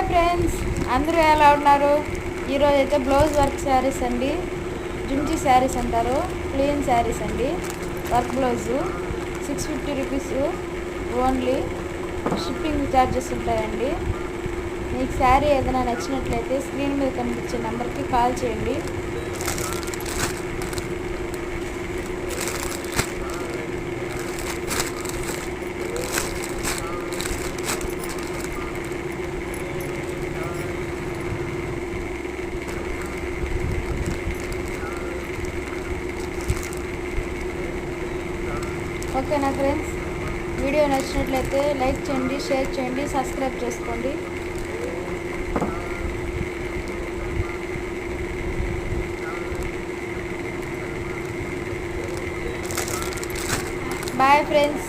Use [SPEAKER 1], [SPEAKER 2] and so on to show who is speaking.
[SPEAKER 1] Friends, అందరూ ఎలా ఉన్నారు? ఈరోజు అయితే బ్లౌజ్ వర్క్ శారీస్ అండి, జుంజీ శారీస్ అంటారు, ప్లెయిన్ శారీస్ అండి. Work blouse 650 rupees only. Shipping charges ఉంటాయండి. మీకు శారీ ఏదైనా నచ్చినట్లయితే స్క్రీన్ మీద కనిపించే నెంబర్కి కాల్ చేయండి. ఓకేనా ఫ్రెండ్స్, వీడియో నచ్చినట్లయితే లైక్ చేయండి, షేర్ చేయండి, సబ్స్క్రైబ్ చేసుకోండి. Bye friends.